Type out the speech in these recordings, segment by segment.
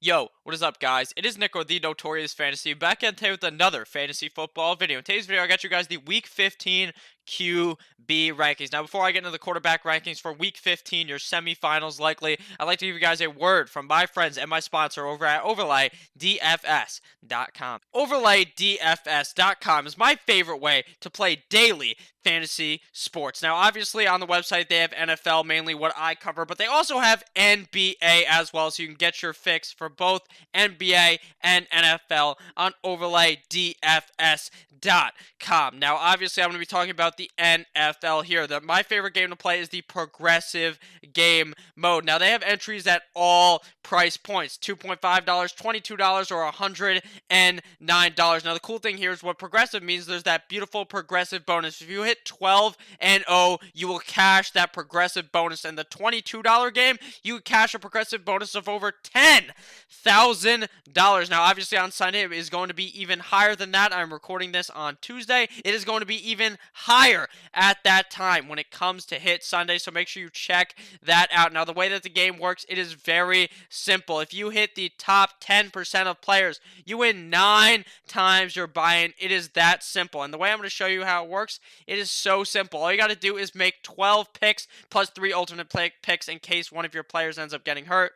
Yo, what is up, guys? It is Nico, the Notorious Fantasy, back at today with another fantasy football video. In today's video, I got you guys the Week 15 QB rankings. Now, before I get into the quarterback rankings for Week 15, your semifinals likely, I'd like to give you guys a word from my friends and my sponsor over at OverlayDFS.com. OverlayDFS.com is my favorite way to play daily fantasy sports. Now, obviously, on the website, they have NFL, mainly what I cover, but they also have NBA as well, so you can get your fix for both NBA and NFL on OverlayDFS.com. Now, obviously, I'm going to be talking about the NFL here. My favorite game to play is the progressive game mode. Now, they have entries at all price points, $2.5, $22, or $109. Now, the cool thing here is what progressive means. There's that beautiful progressive bonus. If you hit 12 and 0, you will cash that progressive bonus. In the $22 game, you cash a progressive bonus of over $10,000. Now, obviously, on Sunday, it is going to be even higher than that. I'm recording this on Tuesday. It is going to be even higher at that time when it comes to hit Sunday, so make sure you check that out. Now, the way that the game works, it is very simple. If you hit the top 10% of players, you win 9 times your buy-in. It is that simple. And the way I'm going to show you how it works, it is so simple. All you got to do is make 12 picks plus 3 alternate picks in case one of your players ends up getting hurt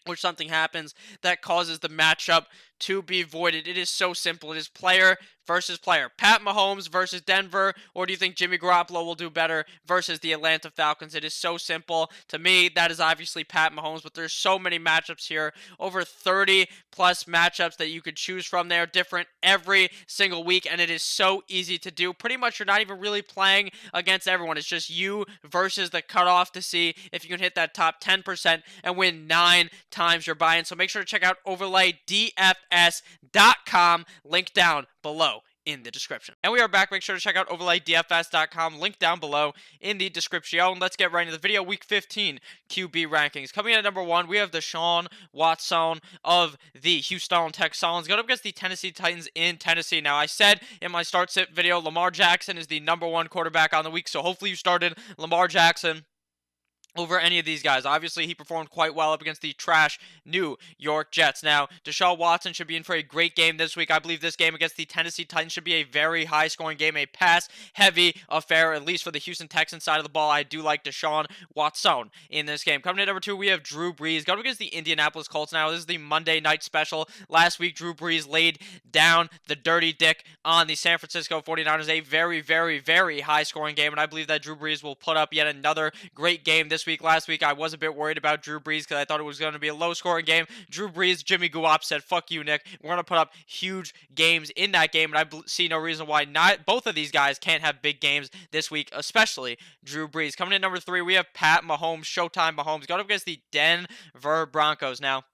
or something happens that causes the matchup to be voided. It is so simple. It is player versus player. Pat Mahomes versus Denver, or do you think Jimmy Garoppolo will do better versus the Atlanta Falcons? It is so simple. To me, that is obviously Pat Mahomes, but there's so many matchups here. Over 30 plus matchups that you could choose from. They are different every single week, and it is so easy to do. Pretty much you're not even really playing against everyone. It's just you versus the cutoff to see if you can hit that top 10% and win 9 times your buy-in. So make sure to check out OverlayDFS.com, link down below in the description. And we are back. Make sure to check out OverlayDFS.com, link down below in the description. Let's get right into the video. Week 15 QB rankings. Coming in at number 1, we have Deshaun Watson of the Houston Texans going up against the Tennessee Titans in Tennessee. Now, I said in my start sit video, Lamar Jackson is the number 1 quarterback on the week, so hopefully you started Lamar Jackson over any of these guys. Obviously, he performed quite well up against the trash New York Jets. Now, Deshaun Watson should be in for a great game this week. I believe this game against the Tennessee Titans should be a very high-scoring game, a pass-heavy affair, at least for the Houston Texans side of the ball. I do like Deshaun Watson in this game. Coming in at number 2, we have Drew Brees going against the Indianapolis Colts. Now, this is the Monday night special. Last week, Drew Brees laid down the dirty dick on the San Francisco 49ers. A very, very, very high-scoring game, and I believe that Drew Brees will put up yet another great game this week. Last week, I was a bit worried about Drew Brees because I thought it was going to be a low-scoring game. Drew Brees, Jimmy Garoppolo said, "Fuck you, Nick. We're going to put up huge games in that game," and I see no reason why not both of these guys can't have big games this week, especially Drew Brees. Coming in number 3, we have Pat Mahomes, Showtime Mahomes, going up against the Denver Broncos. Now,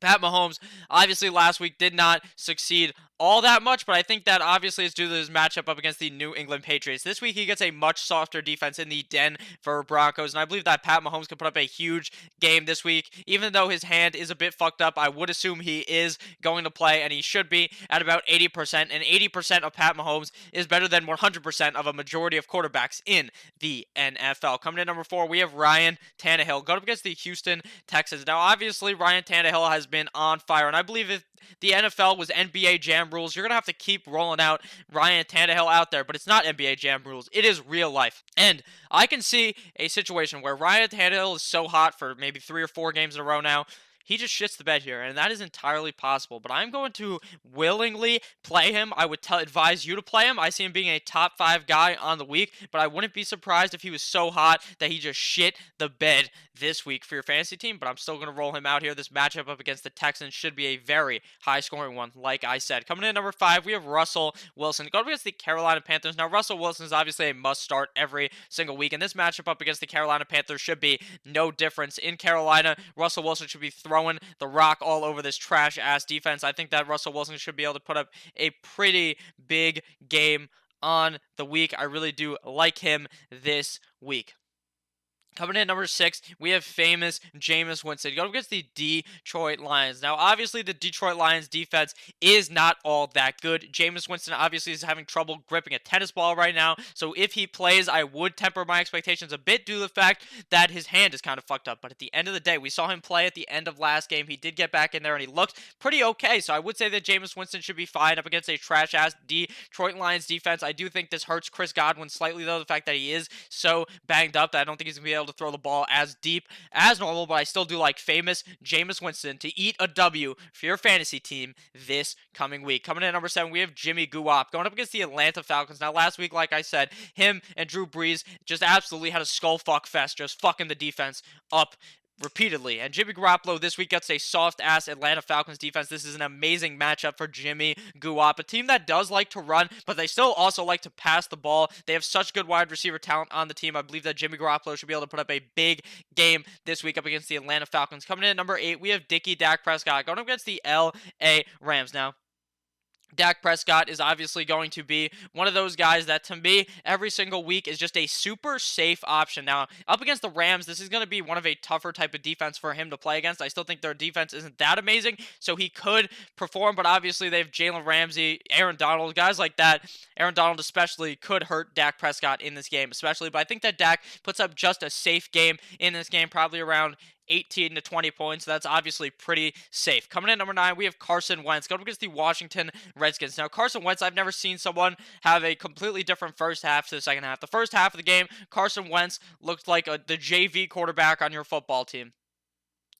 Pat Mahomes, obviously last week did not succeed all that much, but I think that obviously is due to his matchup up against the New England Patriots. This week he gets a much softer defense in the Denver Broncos, and I believe that Pat Mahomes can put up a huge game this week. Even though his hand is a bit fucked up, I would assume he is going to play, and he should be at about 80%, and 80% of Pat Mahomes is better than 100% of a majority of quarterbacks in the NFL. Coming in number 4, we have Ryan Tannehill going up against the Houston Texans. Now, obviously, Ryan Tannehill has been on fire, and I believe if the NFL was NBA Jam rules, you're going to have to keep rolling out Ryan Tannehill out there, but it's not NBA Jam rules. It is real life. And I can see a situation where Ryan Tannehill is so hot for maybe 3 or 4 games in a row now, he just shits the bed here, and that is entirely possible. But I'm going to willingly play him. I would advise you to play him. I see him being a top 5 guy on the week, but I wouldn't be surprised if he was so hot that he just shit the bed this week for your fantasy team. But I'm still going to roll him out here. This matchup up against the Texans should be a very high-scoring one, like I said. Coming in at number 5, we have Russell Wilson going up against the Carolina Panthers. Now, Russell Wilson is obviously a must-start every single week, and this matchup up against the Carolina Panthers should be no difference. In Carolina, Russell Wilson should be throwing the rock all over this trash-ass defense. I think that Russell Wilson should be able to put up a pretty big game on the week. I really do like him this week. Coming in at number 6, we have famous Jameis Winston going up against the Detroit Lions. Now, obviously, the Detroit Lions defense is not all that good. Jameis Winston obviously is having trouble gripping a tennis ball right now. So if he plays, I would temper my expectations a bit due to the fact that his hand is kind of fucked up. But at the end of the day, we saw him play at the end of last game. He did get back in there and he looked pretty okay. So I would say that Jameis Winston should be fine up against a trash-ass Detroit Lions defense. I do think this hurts Chris Godwin slightly, though, the fact that he is so banged up that I don't think he's going to be able to throw the ball as deep as normal, but I still do like famous Jameis Winston to eat a W for your fantasy team this coming week. Coming in at number 7, we have Jimmy Garoppolo going up against the Atlanta Falcons. Now, last week, like I said, him and Drew Brees just absolutely had a skull fuck fest, just fucking the defense up repeatedly. And Jimmy Garoppolo this week gets a soft-ass Atlanta Falcons defense. This is an amazing matchup for Jimmy Garoppolo, a team that does like to run, but they still also like to pass the ball. They have such good wide receiver talent on the team. I believe that Jimmy Garoppolo should be able to put up a big game this week up against the Atlanta Falcons. Coming in at number 8, we have Dak Prescott going up against the LA Rams. Now, Dak Prescott is obviously going to be one of those guys that, to me, every single week is just a super safe option. Now, up against the Rams, this is going to be one of a tougher type of defense for him to play against. I still think their defense isn't that amazing, so he could perform, but obviously they have Jalen Ramsey, Aaron Donald, guys like that. Aaron Donald especially could hurt Dak Prescott in this game, especially, but I think that Dak puts up just a safe game in this game, probably around 18 to 20 points. That's obviously pretty safe. Coming in at number 9, we have Carson Wentz going up against the Washington Redskins. Now, Carson Wentz, I've never seen someone have a completely different first half to the second half. The first half of the game, Carson Wentz looked like the JV quarterback on your football team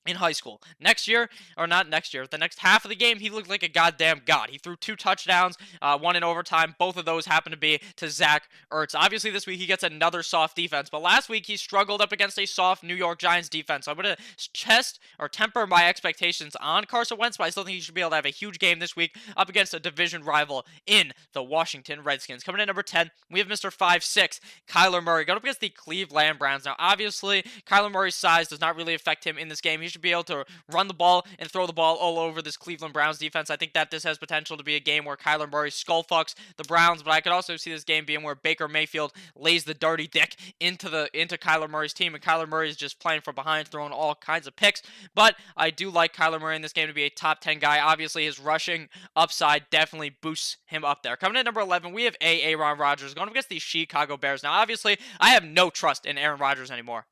in high school. Next year, or not next year, the next half of the game, he looked like a goddamn god. He threw 2 touchdowns, one in overtime. Both of those happened to be to Zach Ertz. Obviously, this week he gets another soft defense, but last week he struggled up against a soft New York Giants defense. So I'm going to temper my expectations on Carson Wentz, but I still think he should be able to have a huge game this week up against a division rival in the Washington Redskins. Coming in at number 10, we have Mr. 5'6", Kyler Murray, going up against the Cleveland Browns. Now, obviously, Kyler Murray's size does not really affect him in this game. He should be able to run the ball and throw the ball all over this Cleveland Browns defense. I think that this has potential to be a game where Kyler Murray skull fucks the Browns, but I could also see this game being where Baker Mayfield lays the dirty dick into Kyler Murray's team, and Kyler Murray is just playing from behind, throwing all kinds of picks. But I do like Kyler Murray in this game to be a top 10 guy. Obviously, his rushing upside definitely boosts him up there. Coming in at number 11, we have Aaron Rodgers going up against the Chicago Bears. Now, obviously, I have no trust in Aaron Rodgers anymore.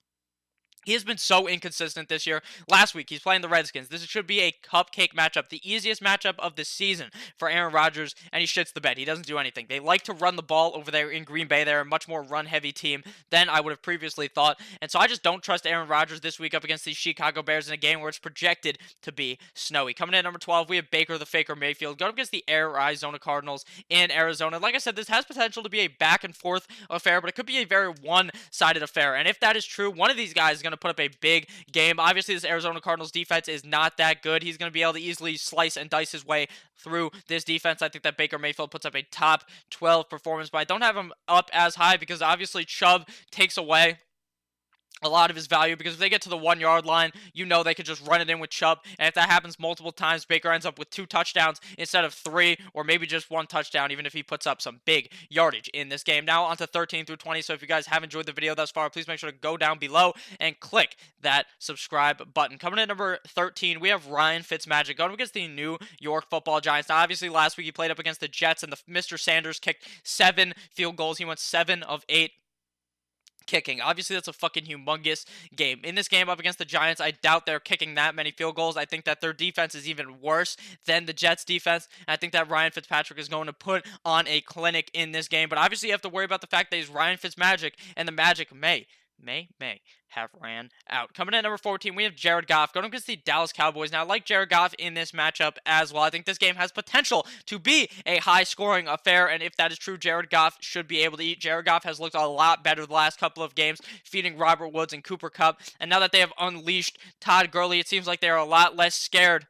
He has been so inconsistent this year. Last week, he's playing the Redskins. This should be a cupcake matchup, the easiest matchup of the season for Aaron Rodgers, and he shits the bed. He doesn't do anything. They like to run the ball over there in Green Bay. They're a much more run-heavy team than I would have previously thought, and so I just don't trust Aaron Rodgers this week up against the Chicago Bears in a game where it's projected to be snowy. Coming in at number 12, we have Baker the Faker Mayfield going up against the Arizona Cardinals in Arizona. Like I said, this has potential to be a back-and-forth affair, but it could be a very one-sided affair, and if that is true, one of these guys is going to put up a big game. Obviously, this Arizona Cardinals defense is not that good. He's going to be able to easily slice and dice his way through this defense. I think that Baker Mayfield puts up a top 12 performance, but I don't have him up as high because obviously Chubb takes away a lot of his value, because if they get to the 1 yard line, you know they could just run it in with Chubb, and if that happens multiple times, Baker ends up with 2 touchdowns instead of 3, or maybe just 1 touchdown, even if he puts up some big yardage in this game. Now on to 13 through 20, so if you guys have enjoyed the video thus far, please make sure to go down below and click that subscribe button. Coming in at number 13, we have Ryan Fitzmagic going up against the New York Football Giants. Now obviously last week he played up against the Jets, and Mr. Sanders kicked 7 field goals. He went 7 of 8 kicking. Obviously, that's a fucking humongous game. In this game up against the Giants, I doubt they're kicking that many field goals. I think that their defense is even worse than the Jets' defense. And I think that Ryan Fitzpatrick is going to put on a clinic in this game. But obviously, you have to worry about the fact that he's Ryan Fitzmagic, and the magic may have ran out. Coming in at number 14, we have Jared Goff going against the Dallas Cowboys. Now, I like Jared Goff in this matchup as well. I think this game has potential to be a high-scoring affair, and if that is true, Jared Goff should be able to eat. Jared Goff has looked a lot better the last couple of games, feeding Robert Woods and Cooper Kupp, and now that they have unleashed Todd Gurley, it seems like they're a lot less scared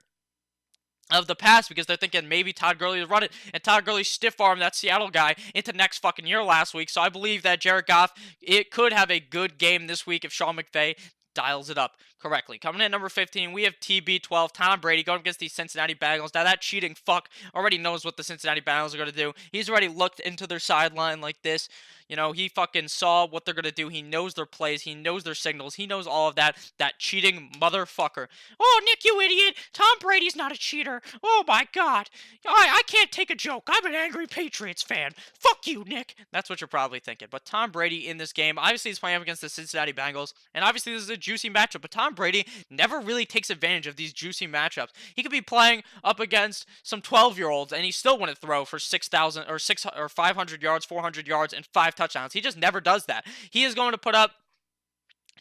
of the pass, because they're thinking maybe Todd Gurley will run it, and Todd Gurley stiff-armed that Seattle guy into next fucking year last week. So I believe that Jared Goff, it could have a good game this week if Sean McVay dials it up. correctly. Coming in at number 15, we have TB12, Tom Brady, going against the Cincinnati Bengals. Now, that cheating fuck already knows what the Cincinnati Bengals are going to do. He's already looked into their sideline like this. You know, he fucking saw what they're going to do. He knows their plays. He knows their signals. He knows all of that. That cheating motherfucker. Oh, Nick, you idiot. Tom Brady's not a cheater. Oh, my God. I can't take a joke. I'm an angry Patriots fan. Fuck you, Nick. That's what you're probably thinking. But Tom Brady in this game, obviously he's playing up against the Cincinnati Bengals. And obviously this is a juicy matchup. But Tom Brady never really takes advantage of these juicy matchups. He could be playing up against some 12-year-olds and he still wouldn't throw for 6,000 or 500 yards, 400 yards, and 5 touchdowns. He just never does that. He is going to put up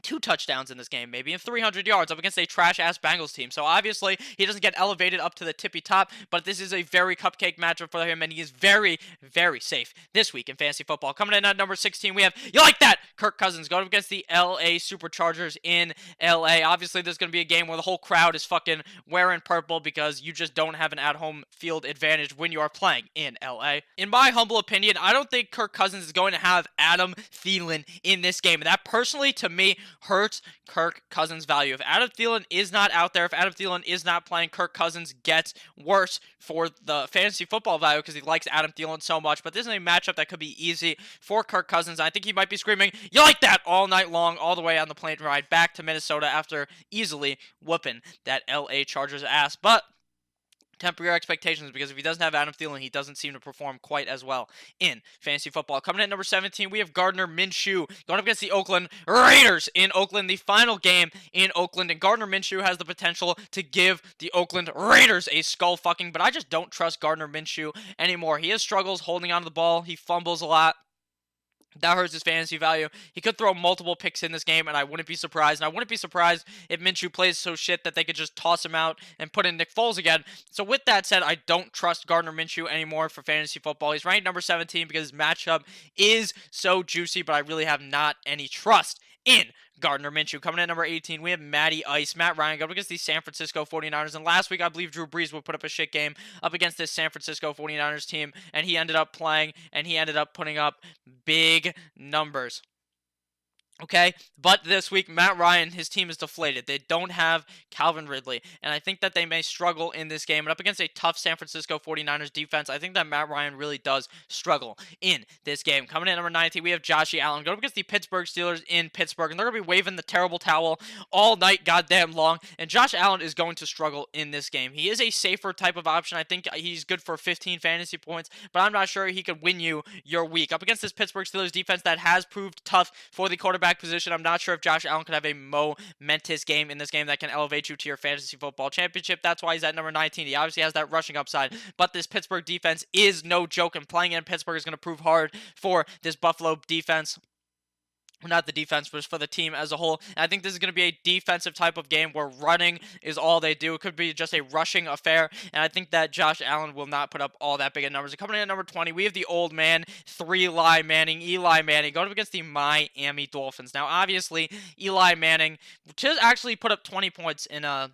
2 touchdowns in this game, maybe, and 300 yards up against a trash-ass Bengals team. So obviously, he doesn't get elevated up to the tippy top, but this is a very cupcake matchup for him, and he is very, very safe this week in fantasy football. Coming in at number 16, we have, you like that, Kirk Cousins going up against the LA Superchargers in LA. Obviously, there's going to be a game where the whole crowd is fucking wearing purple because you just don't have an at-home field advantage when you are playing in LA. In my humble opinion, I don't think Kirk Cousins is going to have Adam Thielen in this game, and that personally, to me, hurts Kirk Cousins' value. If Adam Thielen is not out there, if Adam Thielen is not playing, Kirk Cousins gets worse for the fantasy football value because he likes Adam Thielen so much. But this is a matchup that could be easy for Kirk Cousins. I think he might be screaming, you like that, all night long, all the way on the plane ride back to Minnesota after easily whooping that LA Chargers ass. But temper your expectations because if he doesn't have Adam Thielen, he doesn't seem to perform quite as well in fantasy football. Coming in at number 17, we have Gardner Minshew going up against the Oakland Raiders in Oakland, the final game in Oakland, and Gardner Minshew has the potential to give the Oakland Raiders a skull fucking, but I just don't trust Gardner Minshew anymore. He has struggles holding onto the ball. He fumbles a lot. That hurts his fantasy value. He could throw multiple picks in this game, and I wouldn't be surprised. And I wouldn't be surprised if Minshew plays so shit that they could just toss him out and put in Nick Foles again. So with that said, I don't trust Gardner Minshew anymore for fantasy football. He's ranked number 17 because his matchup is so juicy, but I really have not any trust in Gardner Minshew. Coming in at number 18, we have Matty Ice, Matt Ryan, going up against the San Francisco 49ers. And last week, I believe Drew Brees would put up a shit game up against this San Francisco 49ers team. And he ended up playing, and he ended up putting up big numbers. Okay, but this week, Matt Ryan, his team is deflated. They don't have Calvin Ridley, and I think that they may struggle in this game. And up against a tough San Francisco 49ers defense, I think that Matt Ryan really does struggle in this game. Coming in at number 19, we have Josh Allen going up against the Pittsburgh Steelers in Pittsburgh, and they're going to be waving the terrible towel all night goddamn long, and Josh Allen is going to struggle in this game. He is a safer type of option. I think he's good for 15 fantasy points, but I'm not sure he could win you your week. Up against this Pittsburgh Steelers defense that has proved tough for the quarterback position, I'm not sure if Josh Allen could have a momentous game in this game that can elevate you to your fantasy football championship. That's why he's at number 19. He obviously has that rushing upside, but this Pittsburgh defense is no joke, and playing in Pittsburgh is going to prove hard for this Buffalo defense. Not the defense, but for the team as a whole. And I think this is going to be a defensive type of game where running is all they do. It could be just a rushing affair, and I think that Josh Allen will not put up all that big of numbers. And coming in at number 20, we have the old man, Eli Manning, going up against the Miami Dolphins. Now, obviously, Eli Manning just actually put up 20 points in a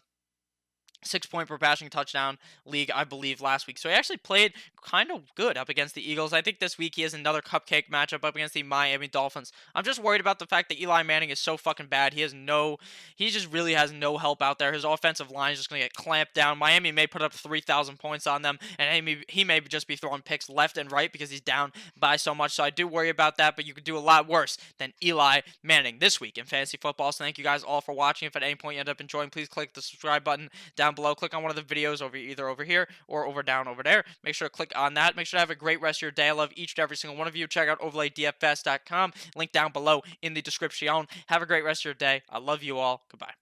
6-point per passing touchdown league, I believe, last week. So he actually played kind of good up against the Eagles. I think this week he has another cupcake matchup up against the Miami Dolphins. I'm just worried about the fact that Eli Manning is so fucking bad. He just really has no help out there. His offensive line is just going to get clamped down. Miami may put up 3,000 points on them, and he may just be throwing picks left and right because he's down by so much. So I do worry about that, but you could do a lot worse than Eli Manning this week in fantasy football. So thank you guys all for watching. If at any point you end up enjoying, please click the subscribe button down below. Click on one of the videos either over here or over there. Make sure to click on that. Make sure to have a great rest of your day. I love each and every single one of you. Check out overlaydfs.com. Link down below in the description. Have a great rest of your day. I love you all. Goodbye.